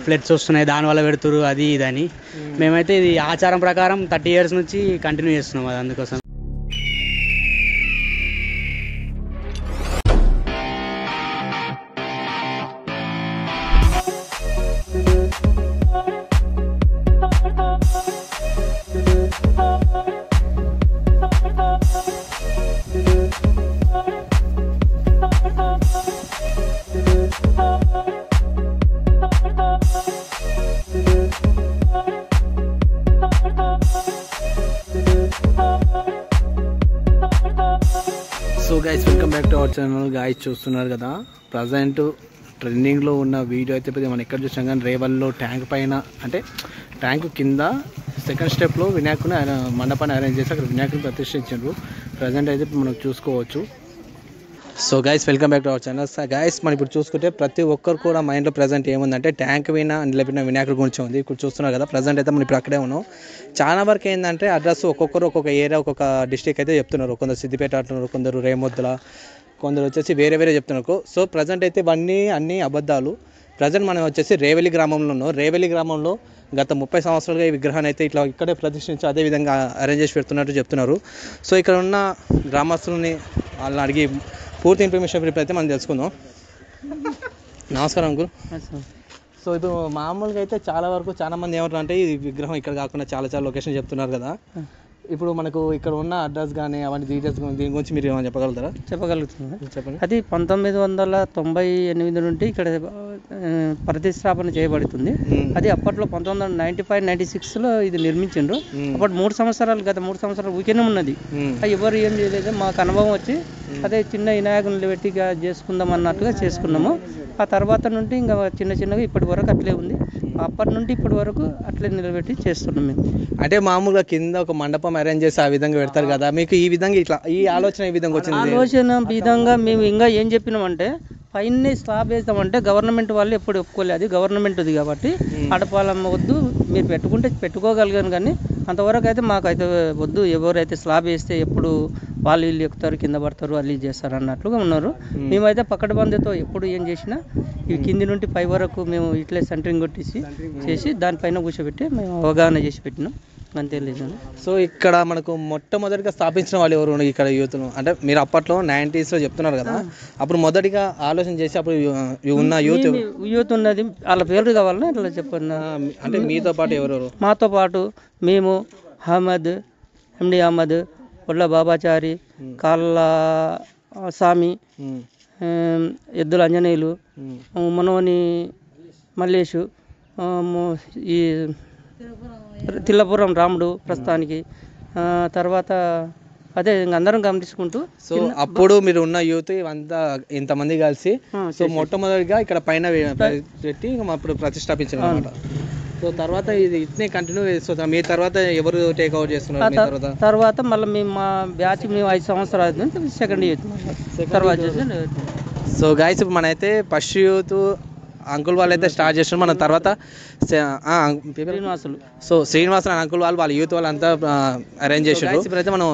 Floods వస్తున్నాయి దానివల్ల పెడుతురు అది ఇదని. మేమైతే ఇది ఆచారం ప్రకారం 30 years నుంచి కంటిన్యూ చేస్తున్నాం అది అందుకోసం. So guys welcome back to our channel. Guys చూస్తున్నారు కదా ప్రజెంట్ ట్రెండింగ్లో ఉన్న వీడియో అయితే మనం ఎక్కడ చూసాం కానీ రేవల్లో ట్యాంక్ పైన అంటే ట్యాంక్ కింద సెకండ్ స్టెప్లో వినాయకుని మండపాన్ని అరేంజ్ చేసి అక్కడ వినాయకుని ప్రతిష్ఠించారు. ప్రజెంట్ అయితే మనం చూసుకోవచ్చు. So guys welcome back to our channel. Guys మనం ఇప్పుడు చూసుకుంటే ప్రతి ఒక్కరు కూడా మైండ్లో ప్రజెంట్ ఏముందంటే ట్యాంక్ పైన నిలబెట్టిన వినాయకుడి గురించి ఉంది. ఇప్పుడు చూస్తున్నారు కదా ప్రజెంట్ అయితే మనం ఇప్పుడు అక్కడే ఉన్నాం. చాలా వరకు ఏంటంటే అడ్రస్ ఒక్కొక్కరు ఒక్కొక్క ఏరియా ఒక్కొక్క డిస్ట్రిక్ట్ అయితే చెప్తున్నారు. కొందరు సిద్దిపేట అంటున్నారు, కొందరు రేమొద్దుల, కొందరు వచ్చేసి వేరే వేరే చెప్తున్నారు. సో ప్రజెంట్ అయితే ఇవన్నీ అన్ని అబద్ధాలు. ప్రజెంట్ మనం వచ్చేసి రేవెల్లి గ్రామంలో ఉన్నాం. రేవెల్లి గ్రామంలో గత 30 సంవత్సరాలుగా ఈ విగ్రహాన్ని అయితే ఇట్లా ఇక్కడే ప్రతిష్ఠించి అదే విధంగా అరేంజ్ చేసి పెడుతున్నట్టు చెప్తున్నారు. సో ఇక్కడ ఉన్న గ్రామస్తులని వాళ్ళని అడిగి పూర్తి ఇన్ఫర్మేషన్ అయితే మనం తెలుసుకుందాం. నమస్కారం అంకుల్. సో ఇప్పుడు మామూలుగా అయితే చాలా మంది ఏమంటారు అంటే ఈ విగ్రహం ఇక్కడ కాకుండా చాలా లొకేషన్ చెప్తున్నారు కదా. ఇప్పుడు మనకు ఇక్కడ ఉన్న అడ్రస్ కానీ అవన్నీ డీటెయిల్స్ దీని గురించి మీరు ఏమైనా చెప్పగలుగుతారా? చెప్పగలుగుతున్నాను, చెప్పండి. అది 1998 నుండి ఇక్కడ ప్రతిష్టాపన చేయబడుతుంది. అది అప్పట్లో 1995-96లో ఇది నిర్మించిండ్రు. అప్పుడు గత 3 సంవత్సరాలు ఊరికేనే ఉన్నది. ఎవరు ఏం చేయలేదు. మాకు అనుభవం వచ్చి అదే చిన్న వినాయకుని పెట్టి చేసుకుందాం అన్నట్టుగా చేసుకున్నాము. ఆ తర్వాత నుండి ఇంకా చిన్నగా ఇప్పటి వరకు అట్లే ఉంది. అప్పటి నుండి ఇప్పటి వరకు అట్లే నిలబెట్టి చేస్తున్నాం మేము. అంటే మామూలుగా కింద ఒక మండపం అరేంజ్ చేసి ఆ విధంగా పెడతారు కదా, మీకు ఈ విధంగా ఇట్లా ఈ ఆలోచన ఈ విధంగా వచ్చింది? విధంగా మేము ఇంకా ఏం చెప్పినామంటే పైన స్లాబ్ వేస్తామంటే గవర్నమెంట్ వాళ్ళు ఎప్పుడు ఒప్పుకోలేదు. అది గవర్నమెంట్ది కాబట్టి అడపాలమ్మ వద్దు, మీరు పెట్టుకుంటే పెట్టుకోగలిగాను కానీ అంతవరకు అయితే మాకైతే వద్దు. ఎవరైతే స్లాబ్ వేస్తే ఎప్పుడు వీళ్ళు ఎక్కుతారు, కింద పడతారు, వాళ్ళు చేస్తారు అన్నట్లుగా ఉన్నారు. మేమైతే పకడ్బందీతో ఎప్పుడు ఏం చేసినా ఇవి కింది నుండి పై వరకు మేము ఇట్లే సెంటరింగ్ కొట్టేసి చేసి దానిపైన కూర్చోబెట్టి మేము అవగాహన చేసి పెట్టినాం. అంతే లేదు. సో ఇక్కడ మనకు మొట్టమొదటిగా స్థాపించిన వాళ్ళు ఎవరు ఇక్కడ యూత్ను? అంటే మీరు అప్పట్లో 90sలో చెప్తున్నారు కదా, అప్పుడు మొదటిగా ఆలోచన చేసి అప్పుడు ఉన్న యూత్ ఉన్నది వాళ్ళ పేర్లు కావాలని ఇట్లా చెప్పండి. అంటే మీతో పాటు ఎవరెవరు? మాతో పాటు మేము ఎండి అహ్మద్, ఒళ్ళ బాబాచారి, కాళ్ళ స్వామి, ఎద్దుల అంజనేయులు, మనోని మల్లేషు, ఈ తిల్లపురం రాముడు ప్రస్తుతానికి. తర్వాత అదే అందరం గమనించుకుంటూ. సో అప్పుడు మీరు ఉన్న యూత్ ఇవంతా ఇంతమంది కలిసి సో మొట్టమొదటిగా ఇక్కడ పైన పెట్టి అప్పుడు ప్రతిష్టాపించారు అనమాట. సో తర్వాత ఇది ఇట్నే కంటిన్యూ చేస్తుంది. మీ తర్వాత ఎవరు టేక్ ఓవర్ చేస్తున్నారు? తర్వాత మళ్ళీ మేము మా బ్యాచ్ మేము 5 సంవత్సరాలు సెకండ్ యూత్ తర్వాత. సో గైస్ ఇప్పుడు మనైతే ఫస్ట్ యూత్ అంకుల్ వాళ్ళు అయితే స్టార్ట్ చేస్తున్నారు. మన తర్వాత శ్రీనివాసులు. సో శ్రీనివాసులు అంకుల్ వాళ్ళ యూత్ వాళ్ళంతా అరేంజ్ చేసిండ్రు. ఇప్పుడైతే మనం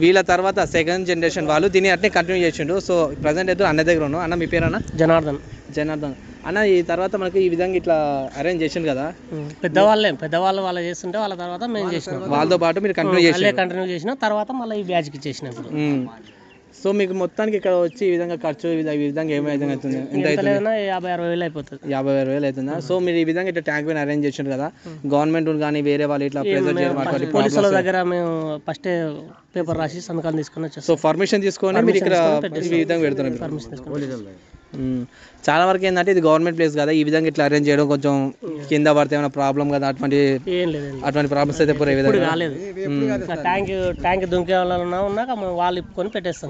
వీళ్ళ తర్వాత సెకండ్ జనరేషన్ వాళ్ళు దీన్ని అట్నే కంటిన్యూ చేసిండు. సో ప్రజెంట్ అయితే అన్న దగ్గర ఉన్నాం. అన్న మీ పేరు అన్న? జనార్దన్ అన్న. ఈ తర్వాత మనకి ఈ విధంగా ఇట్లా అరేంజ్ చేసిండు కదా, పెద్దవాళ్ళు వాళ్ళు చేస్తుంటే వాళ్ళ తర్వాత మేము చేసినాం. వాళ్ళతో పాటు మీరు కంటిన్యూ చేసిన తర్వాత మళ్ళీ ఈ బ్యాచ్కి చేసినప్పుడు. సో మీకు మొత్తానికి ఇక్కడ వచ్చి ఈ విధంగా ఖర్చు ఈ విధంగా ఏమైనా అవుతుంది? 50,000-60,000 అయిపోతుంది. 50,000 అవుతుందా? సో మీరు ఈ విధంగా ఇట్లా ట్యాంక్ పైన అరేంజ్ చేసిండ్రు కదా, గవర్నమెంట్ కానీ వేరే వాళ్ళు ఇట్లా పోలీసుల దగ్గర మేము ఫస్ట్ పేపర్ రాసి సంతకాలు తీసుకుని వచ్చాం. సో పర్మిషన్ తీసుకొని మీరు ఇక్కడ ఈ విధంగా పెడుతున్నారు. చాలా వరకు ఏంటంటే ఇది గవర్నమెంట్ ప్లేస్ కదా, ఈ విధంగా ఇట్లా అరేంజ్ చేయడం కొంచెం కింద పడితే ఏమైనా ప్రాబ్లం కదా, అటువంటి ప్రాబ్లమ్స్ అయితే పూర విధంగా రాలేదు. ట్యాంక్ దుంకే వాళ్ళ ఉన్నాక వాళ్ళు ఇప్పుకొని పెట్టేస్తాం.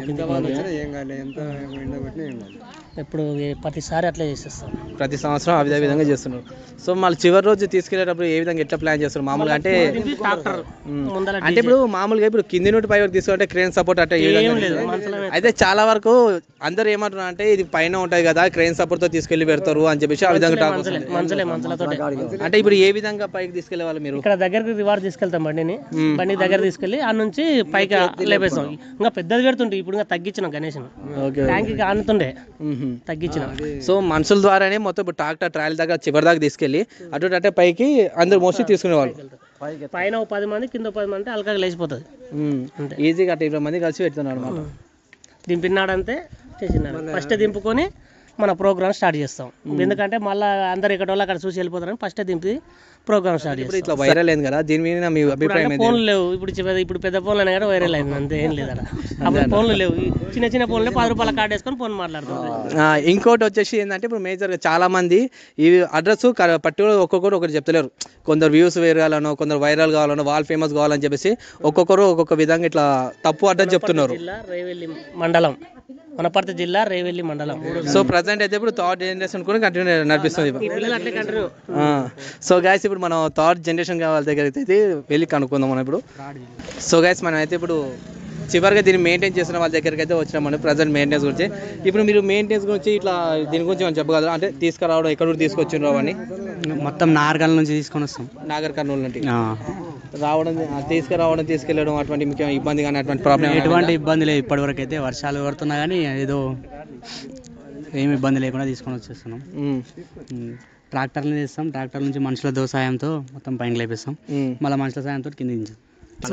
ఎప్పుడు ప్రతిసారి అట్లా చేసేస్తాం. ప్రతి సంవత్సరం అదే విధంగా చేస్తున్నారు. సో మళ్ళీ చివరి రోజు తీసుకెళ్ళేటప్పుడు ఏ విధంగా ఎట్లా ప్లాన్ చేస్తారు మామూలుగా? అంటే ఇప్పుడు మామూలుగా ఇప్పుడు కింది నుండి పై వరకు తీసుకుంటే క్రేన్ సపోర్ట్ అంటే అయితే చాలా వరకు అందరు ఏమంటున్నారు అంటే ఇది పైన ఉంటది కదా, క్రేన్ సపోర్ట్ తో తీసుకెళ్లి పెడతారు అని చెప్పేసి ఆ విధంగా టాక్. అంటే ఇప్పుడు ఏ విధంగా పైకి తీసుకెళ్లే వాళ్ళు? మీరు ఇక్కడ దగ్గరికి రివార్డ్ తీసుకెళ్తాం బండి దగ్గర తీసుకెళ్లి ఆ నుంచి పైకి లేపేస్తాం. ఇంకా పెద్దది పెడుతుంటే ఇప్పుడు ఇంకా తగ్గించినాం గణేష్ ట్యాంక్ ఆనుతుండే తగ్గించిన. సో మనుషుల ద్వారానే మొత్తం ఇప్పుడు ట్రాక్టర్ ట్రాయల్ దాకా చివరి దాకా తీసుకెళ్ళి అటు అంటే పైకి అందరు మోస్ట్లీ తీసుకునేవాళ్ళు. పైన 10 మంది కింద 10 మంది అలకాగా లేచిపోతుంది. ఈజీగా అట్లా 20 మంది కలిసి పెడుతున్నారు అనమాట. దింపినాడంతే చేసినాడు. ఫస్ట్ దింపుకొని మన ప్రోగ్రామ్ స్టార్ట్ చేస్తాం. ఎందుకంటే మళ్ళీ అందరు ఇక్కడ వాళ్ళు అక్కడ చూసి వెళ్ళిపోతారని ఫస్ట్ దింపి ప్రోగ్రామ్ స్టార్ట్ చేస్తాం. ఇట్లా వైరల్ అయింది కదా, దీని మీద మీ అభిప్రాయం? ఫోన్లు లేవు ఇప్పుడు పెద్ద ఫోన్లు అయినా కానీ వైరల్ అయింది, అంతే, ఏం లేదు అక్కడ. అప్పుడు ఫోన్లు లేవు, చిన్న ఫోన్లు 10 రూపాయల కార్డు వేసుకొని ఫోన్ మాట్లాడుతుంది. ఇంకోటి వచ్చేసి ఏంటంటే ఇప్పుడు మేజర్గా చాలా మంది ఈ అడ్రస్ పర్టికులర్ ఒక్కొక్కరు ఒకటి చెప్తలేరు. కొందరు వ్యూస్ వేరాలనో, కొందరు వైరల్ కావాలనో, వాళ్ళు ఫేమస్ కావాలని చెప్పేసి ఒక్కొక్కరు ఒక్కొక్క విధంగా ఇట్లా తప్పు అడ్రస్ చెప్తున్నారు. జిల్లా రేవెల్లి మండలం, వనపర్తి జిల్లా రేవెల్లి మండలం. సో ప్రజెంట్ అయితే ఇప్పుడు థర్డ్ జనరేషన్ కూడా కంటిన్యూ నడిపిస్తుంది. సో గైస్ ఇప్పుడు మనం థర్డ్ జనరేషన్ వాళ్ళ దగ్గర అయితే వెళ్ళి కనుక్కుందాం మనం ఇప్పుడు. సో గైస్ మనం అయితే ఇప్పుడు చివరిగా దీన్ని మెయింటైన్ చేస్తున్న వాళ్ళ దగ్గరికి అయితే వచ్చినాం మనం ప్రజెంట్ మెయింటెనెన్స్ గురించి. ఇప్పుడు మీరు మెయింటెనెన్స్ గురించి ఇట్లా దీని గురించి మనం చెప్పగలరా? అంటే తీసుకురావడం ఎక్కడ నుండి తీసుకొచ్చిండ్రు అవన్నీ? మొత్తం నార్కల్ నుంచి తీసుకొని వస్తాం. నాగర్ కర్నూలు నుండి రావడం, తీసుకెళ్ళడం అటువంటి మీకు ఇబ్బంది కానీ అటువంటి ప్రాబ్లం? ఎటువంటి ఇబ్బంది లేదు ఇప్పటివరకు అయితే. వర్షాలు పడుతున్నా కానీ ఏదో ఏమి ఇబ్బంది లేకుండా తీసుకొని వచ్చేస్తున్నాం. ట్రాక్టర్లు తీస్తాం, ట్రాక్టర్ నుంచి మనుషుల సాయంతో మొత్తం పైన లేపిస్తాం, మళ్ళీ మనుషుల సాయంతో కింద దించాం.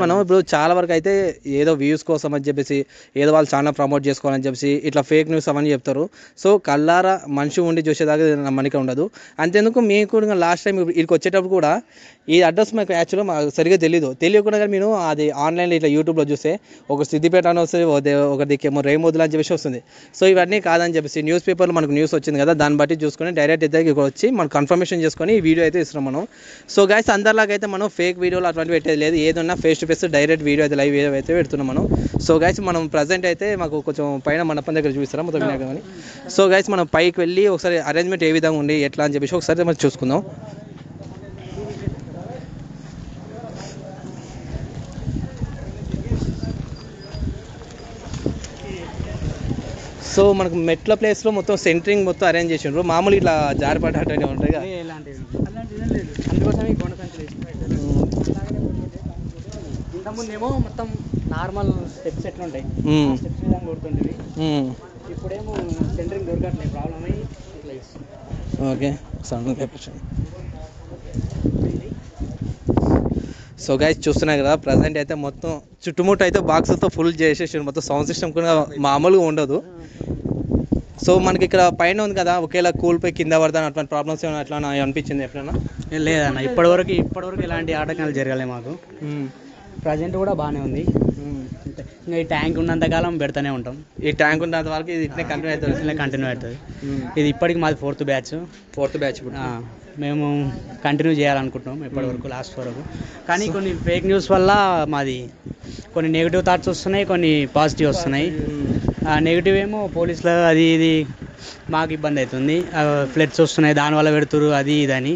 మనం ఇప్పుడు చాలా వరకు అయితే ఏదో వ్యూస్ కోసం అని చెప్పేసి, ఏదో వాళ్ళు ఛానల్ ప్రమోట్ చేసుకోవాలని చెప్పేసి ఇట్లా ఫేక్ న్యూస్ అవన్నీ చెప్తారు. సో కల్లారా మనిషి ఉండి చూసేదాకా నమ్మనిక ఉండదు. అంతేందుకు మీకు లాస్ట్ టైం ఇక్కడికి వచ్చేటప్పుడు కూడా ఈ అడ్రస్ మాకు యాక్చువల్గా మాకు సరిగ్గా తెలియకుండా కానీ నేను అది ఆన్లైన్లో ఇట్లా యూట్యూబ్లో చూస్తే ఒక సిద్దిపేట అని వస్తుంది, ఒక దిక్కేమో రేమోదులు అని చెప్పేసి వస్తుంది. సో ఇవన్నీ కాదని చెప్పేసి న్యూస్ పేపర్లో మనకు న్యూస్ వచ్చింది కదా, దాన్ని బట్టి చూసుకొని డైరెక్ట్ అయితే ఇక్కడ వచ్చి మనం కన్ఫర్మేషన్ చేసుకొని ఈ వీడియో అయితే ఇస్తున్నాం మనం. సో గైస్ అందరిలాగా అయితే మనం ఫేక్ వీడియోలు అటువంటి పెట్టేది లేదు, ఏదన్నా face to face direct video అయితే లైవ్ వీడియో అయితే పెడుతున్నాం మనం. సో గైస్ మనం ప్రజెంట్ అయితే మాకు కొంచెం పైన మండపం దగ్గర చూపిస్తారా మొత్తం వినాయకమని. సో గైస్ మనం పైకి వెళ్ళి ఒకసారి అరేంజ్మెంట్ ఏ విధంగా ఉంది ఎట్లా అని చెప్పేసి ఒకసారి మనం చూసుకుందాం. సో మనకు మెట్ల ప్లేస్లో మొత్తం సెంటరింగ్ మొత్తం అరేంజ్ చేసిండ్రు. మామూలు ఇట్లా జారిపడ్డ అటు ఉంటాయి కదా, ఇంతకుముందు ఏమో మొత్తం నార్మల్ స్టెప్స్ ఎట్లా ఉంటాయి, స్టెప్స్ విధంగా కొడుతుంటుంది. ఇప్పుడేమో సెంటరింగ్ దొరకట్లేదు, ప్రాబ్లమ్ అయ్యి ఇట్లా ఇస్తుంది. ఓకే సో గైస్ చూస్తున్నారు కదా, ప్రజెంట్ అయితే మొత్తం చుట్టుముట్టు అయితే బాక్స్తో ఫుల్ చేసేసారు, మొత్తం సౌండ్ సిస్టమ్ కూడా మామూలుగా ఉండదు. సో మనకి ఇక్కడ పైన ఉంది కదా, ఒకేలా కూలిపోయి కింద పడతాను అటువంటి ప్రాబ్లమ్స్ ఏమైనా అట్లా అనిపించింది ఎప్పుడైనా? లేదన్న, ఇప్పటివరకు ఎలాంటి ఆటంకాలు జరగలేదు మాకు. ప్రజెంట్ కూడా బాగానే ఉంది. ఇంకా ఈ ట్యాంక్ ఉన్నంతకాలం పెడతానే ఉంటాం. ఈ ట్యాంక్ ఉన్నంత వరకు ఇది ఇట్లే కంటిన్యూ అవుతుంది. ఇది ఇప్పటికి మాది ఫోర్త్ బ్యాచ్. మేము కంటిన్యూ చేయాలనుకుంటున్నాం ఇప్పటివరకు, లాస్ట్ వరకు. కానీ కొన్ని ఫేక్ న్యూస్ వల్ల మాది కొన్ని నెగిటివ్ థాట్స్ వస్తున్నాయి, కొన్ని పాజిటివ్ వస్తున్నాయి. నెగిటివ్ ఏమో పోలీసులు అది ఇది మాకు ఇబ్బంది అవుతుంది, ఫ్లడ్స్ వస్తున్నాయి దానివల్ల పెడుతురు అది ఇదని.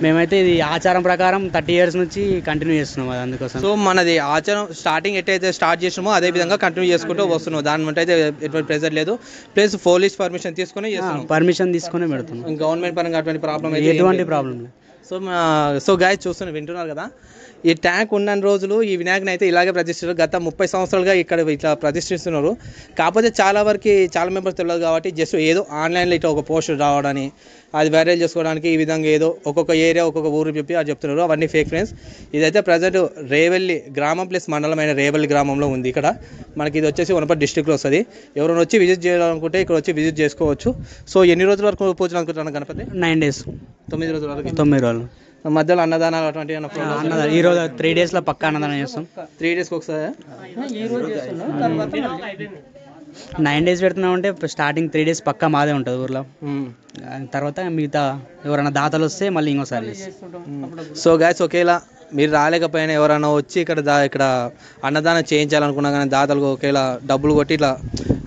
మేమైతే ఇది ఆచారం ప్రకారం 30 years నుంచి కంటిన్యూ చేస్తున్నాం అది, అందుకోసం. సో మనది ఆచారం స్టార్టింగ్ ఎట్టయితే స్టార్ట్ చేసినామో అదే విధంగా కంటిన్యూ చేసుకుంటూ వస్తున్నాం, దాని బట్టి అయితే ఎటువంటి ప్రెజర్ లేదు. ప్లస్ పోలీస్ పర్మిషన్ తీసుకుని పెడుతున్నాం. గవర్నమెంట్ పరంగా అటువంటి ప్రాబ్లం ఎటువంటి ప్రాబ్లం లేదు. సో గాయస్ వింటున్నారు కదా, ఈ ట్యాంక్ ఉన్న రోజులు ఈ వినాయకుని అయితే ఇలాగే ప్రతిష్ఠిస్తారు. గత 30 సంవత్సరాలుగా ఇక్కడ ఇట్లా ప్రతిష్ఠిస్తున్నారు. కాకపోతే చాలా మెంబర్స్ తెలియదు కాబట్టి జస్ట్ ఏదో ఆన్లైన్లో ఇట్లా ఒక పోస్ట్ రావడానికి, అది వైరల్ చేసుకోవడానికి ఈ విధంగా ఏదో ఒక్కొక్క ఏరియా ఒక్కొక్క ఊరు చెప్పి అది చెప్తున్నారు, అవన్నీ ఫేక్ ఫ్రెండ్స్. ఇదైతే ప్రజెంట్ రేవెల్లి గ్రామం ప్లస్ మండలమైన రేవెల్లి గ్రామంలో ఉంది. ఇక్కడ మనకి ఇది వచ్చేసి వనపర్తి డిస్ట్రిక్ట్లో వస్తుంది. ఎవరైనా వచ్చి విజిట్ చేయాలనుకుంటే ఇక్కడ వచ్చి విజిట్ చేసుకోవచ్చు. సో ఎన్ని రోజుల వరకు పూజలు అనుకుంటున్నాను గణపతి? 9 days, 9 రోజుల వరకు. 9 రోజులు మధ్యలో అన్నదానాలు అటువంటి ఈరోజు 3 days పక్కా అన్నదానం చేస్తాం. 3 days ఒకసారి 9 days పెడుతున్నాం అంటే స్టార్టింగ్ 3 days పక్కా మాదే ఉంటుంది ఊర్లో. తర్వాత మిగతా ఎవరైనా దాతలు వస్తే మళ్ళీ ఇంకోసారి. సో గైస్ ఒకేలా మీరు రాలేకపోయినా ఎవరైనా వచ్చి ఇక్కడ అన్నదానం చేయించాలనుకున్నా కానీ దాతలకు ఒకేలా డబ్బులు కొట్టి ఇట్లా,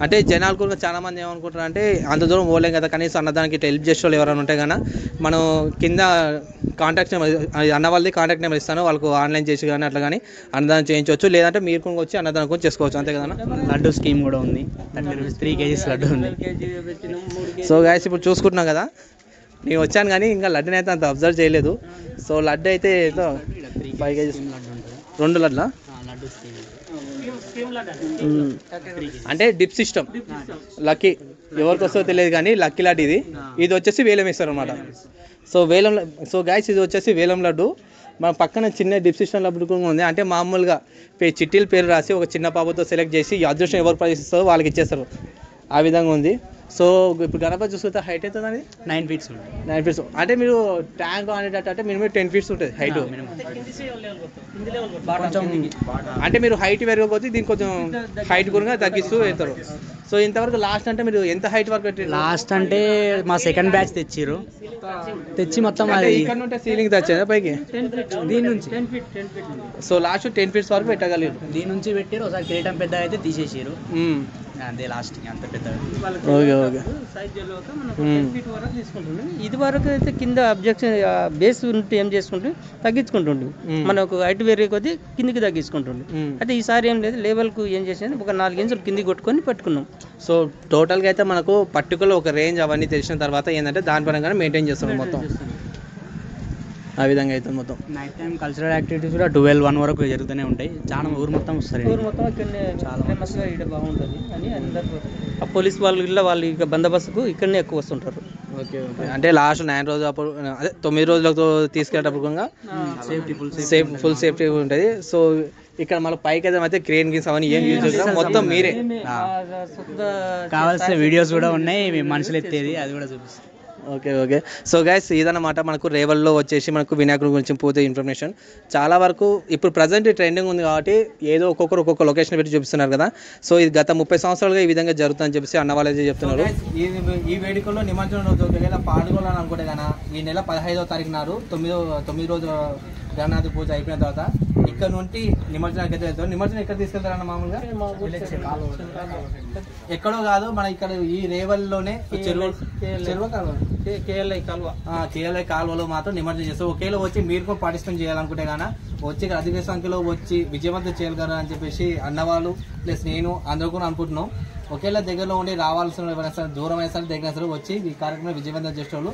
అంటే జనాలు కూడా చాలా మంది ఏమనుకుంటారు అంటే అంత దూరం పోలేం కదా, కనీసం అన్నదానికి ఇట్లా హెల్ప్ చేసే వాళ్ళు ఎవరైనా ఉంటే కానీ మనం కింద కాంటాక్ట్ నెంబర్ అన్న వాళ్ళది కాంటాక్ట్ నెంబర్ ఇస్తాను, వాళ్ళకు ఆన్లైన్ చేసి కానీ అట్లా కానీ అన్నదానం చేయించవచ్చు. లేదంటే మీరు కూడా వచ్చి అన్నదానం కూడా చేసుకోవచ్చు, అంతే కదా. లడ్డు స్కీమ్ కూడా ఉంది, 3 kgs లడ్డు ఉంది. సో గైస్ ఇప్పుడు చూసుకుంటున్నాం కదా, నేను వచ్చాను కానీ ఇంకా లడ్డుని అయితే అంత అబ్జర్వ్ చేయలేదు. సో లడ్డు అయితే 5 kgs 2 లడ్లా, అంటే డిప్ సిస్టమ్ లక్కీ ఎవరికి వస్తుందో తెలియదు కానీ లక్కీ లడ్డు ఇది వచ్చేసి వేలం ఇస్తారు అనమాట. సో వేలం, సో గైస్ ఇది వచ్చేసి వేలం లడ్డు. మన పక్కన చిన్న డిస్క్రిప్షన్ లడ్డు కూడా ఉంది. అంటే మామూలుగా చిట్టీల పేరు రాసి ఒక చిన్న పాపతో సెలెక్ట్ చేసి ఈ అదృష్టం ఎవరు ప్రవేశిస్తారో వాళ్ళకి ఇచ్చేస్తారు, ఆ విధంగా ఉంది. సో ఇప్పుడు గణపతి చూసుకుంటే హైట్ అవుతుంది అనేది 9 feet 9 feet. అంటే మీరు ట్యాంక్ అనేటట్టు అంటే మినిమం 10 feet ఉంటుంది హైట్. కొంచెం అంటే మీరు హైట్ పెరగకపోతే దీనికి కొంచెం హైట్ కూడా తగ్గిస్తూ వెళ్తారు. సో ఇంతవరకు లాస్ట్ అంటే మీరు ఎంత హైట్ వరకు పెట్టారు? లాస్ట్ అంటే మా సెకండ్ బ్యాచ్ తెచ్చిర్రు, తెచ్చి మొత్తం అంటే ఇక్కడ నుండి సీలింగ్ తెచ్చేదా పైకి? దీని నుంచి సో లాస్ట్ 10 feet వరకు పెట్టగలిగారు. దీని నుంచి పెట్టారు. ఒకసారి కిరీటం పెద్దగా అయితే తీసేసారు, అంతే లాస్ట్ అంత పెద్దగా. Okay okay. ఇది వరకు అయితే కింద అబ్జెక్షన్ బేస్ ఉంటే ఏం చేసుకుంటే తగ్గించుకుంటుండే, మనకు హైట్ వేరే కొద్దీ కిందికి తగ్గించుకుంటుండే. అయితే ఈసారి ఏం లేదు, లేవల్కు ఏం చేసేది ఒక 4 ఇంచులు కిందికి కొట్టుకొని పెట్టుకున్నాం. సో టోటల్గా అయితే మనకు పర్టికులర్ ఒక రేంజ్ అవన్నీ తెలిసిన తర్వాత ఏంటంటే దాని పరంగానే మెయింటైన్ చేస్తున్నాం మొత్తం, ఆ విధంగా అయితే మొత్తం. నైట్ టైం కల్చరల్ యాక్టివిటీస్ కూడా 12-1 వరకు జరుగుతూనే ఉంటాయి. చాలా ఊరు మొత్తం వస్తారు, ఊరు మొత్తం ఇక్కడనే చాలా ఫేమస్గా ఇక్కడ బాగుంటుంది అని అందరూ. ఆ పోలీస్ వాళ్ళు ఇక బందోబస్తుకు ఇక్కడనే ఎక్కువ వస్తుంటారు. Okay okay. అంటే లాస్ట్ 9 రోజులు అప్పుడు అదే 9 రోజులకు తీసుకెళ్ళేటప్పుడు కూడా ఫుల్ సేఫ్టీ ఉంటుంది. సో ఇక్కడ మళ్ళీ పైకి అయితే క్రేన్ గిన్స్ అవన్నీ ఏం యూజ్ చేస్తారు మొత్తం మీరే. కావాల్సిన వీడియోస్ కూడా ఉన్నాయి, మనుషులు ఎత్తేది అది కూడా చూపిస్తాం. Okay okay. సో గైస్ ఇదన్నమాట మనకు రేవల్లో వచ్చేసి మనకు వినాయకుడి గురించి పూర్తి ఇన్ఫర్మేషన్. చాలా వరకు ఇప్పుడు ప్రజెంట్ ట్రెండింగ్ ఉంది కాబట్టి ఏదో ఒక్కొక్కరు ఒక్కొక్క లొకేషన్ పెట్టి చూపిస్తున్నారు కదా. సో ఇది గత 30 సంవత్సరాలుగా ఈ విధంగా జరుగుతుందని చెప్పేసి అన్న వాళ్ళు అయితే చెప్తున్నారు. ఈ వేడుకల్లో నిమజ్జనం రోజు ఒకవేళ పాల్గొనాలని అనుకుంటే కన్నా ఈ నెల 15వ తారీఖు నాడు 9 రోజు గణనాథ పూజ అయిపోయిన తర్వాత ఇక్కడ నుండి నిమజ్జనానికి అయితే వెళ్తారు. నిమజ్జనం ఎక్కడ తీసుకెళ్తారన్న మామూలుగా? ఎక్కడో కాదు, మన ఇక్కడ ఈ రేవల్లోనే కేఎల్ఐ కాలువలో మాత్రం నిమజ్జనం చేస్తారు. ఒకేలా వచ్చి మీరు కూడా పార్టిసిపేట్ చేయాలనుకుంటే కానీ వచ్చి ఇక్కడ అధిక సంఖ్యలో వచ్చి విజయవంతం చేయగలరా అని చెప్పేసి అన్నవాళ్ళు ప్లస్ నేను అందరూ కూడా అనుకుంటున్నాం. ఒకేలా దగ్గరలో ఉండి రావాల్సిన ఎవరైనా సరే దూరం అయినా సరే దగ్గర సరే వచ్చి ఈ కార్యక్రమం విజయవంతం చేసే వాళ్ళు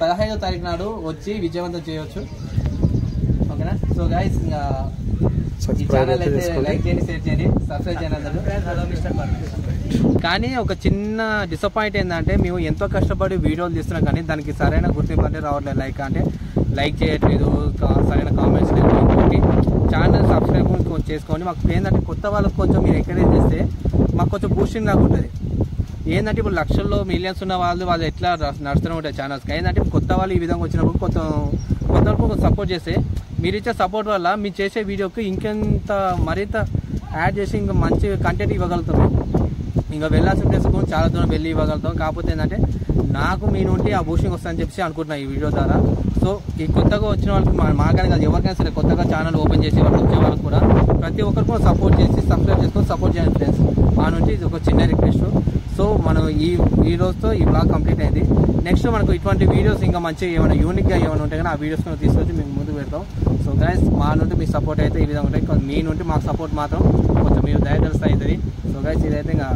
15వ తారీఖు నాడు వచ్చి విజయవంతం చేయవచ్చు. ఓకేనా? సో గైస్ ఈ ఛానల్ అయితే లైక్ చేయండి, షేర్ చేయండి, సబ్స్క్రైబ్ చేయండి అందరూ. కానీ ఒక చిన్న డిసప్పాయింట్ ఏంటంటే మేము ఎంతో కష్టపడి వీడియోలు తీస్తున్నాం కానీ దానికి సరైన గుర్తింపు అంటే రావట్లేదు. లైక్ చేయట్లేదు, సరైన కామెంట్స్ లేదు. ఇంకోటి ఛానల్ సబ్స్క్రైబ్ చేసుకోండి. మాకు ఏంటంటే కొత్త వాళ్ళకి కొంచెం మీరు ఎంకరేజ్ చేస్తే మాకు కొంచెం బూస్టింగ్ లాగా ఉంటుంది. ఏంటంటే ఇప్పుడు లక్షల్లో మిలియన్స్ ఉన్న వాళ్ళు ఎట్లా నడుస్తూనే ఉంటాయి ఛానల్స్కి. ఏంటంటే కొత్త వాళ్ళు ఈ విధంగా వచ్చినప్పుడు కొత్త వరకు సపోర్ట్ చేస్తే మీరు ఇచ్చే సపోర్ట్ వల్ల మీరు చేసే వీడియోకి ఇంకెంత మరింత యాడ్ చేసి ఇంకా మంచి కంటెంట్ ఇవ్వగలుగుతాం. ఇంకా వెళ్ళాల్సిన ప్లేస్ కూడా చాలా దూరం వెళ్ళి ఇవ్వగలుగుతాం. కాకపోతే ఏంటంటే నాకు మీ నుండి ఆ బూస్టింగ్ వస్తుందని చెప్పి అనుకుంటున్నాను ఈ వీడియో ద్వారా. సో ఈ కొత్తగా వచ్చిన వాళ్ళకి మాకనే కాదు ఎవరికైనా సరే కొత్తగా ఛానల్ ఓపెన్ చేసే వాళ్ళకి వచ్చే వాళ్ళకి కూడా ప్రతి ఒక్కరు కూడా సపోర్ట్ చేసి సబ్స్క్రైబ్ చేసుకొని సపోర్ట్ చేయండి ఫ్రెండ్స్. మా నుంచి ఇది ఒక చిన్న రిక్వెస్ట్. సో మనం ఈ రోజుతో ఈ బ్లాగ్ కంప్లీట్ అయింది. నెక్స్ట్ మనకు ఇటువంటి వీడియోస్ ఇంకా మంచిగా ఏమైనా యూనిక్గా ఏమైనా ఉంటాయి కానీ ఆ వీడియోస్ తీసుకొచ్చి మేము ముందుకు పెడతాం. సో గైస్ మా నుండి మీ సపోర్ట్ అయితే ఈ విధంగా ఉంటాయి. మీ నుండి మాకు సపోర్ట్ మాత్రం కొంచెం మీరు దయచేసి అవుతుంది. సో గైస్ ఇదైతే ఇంకా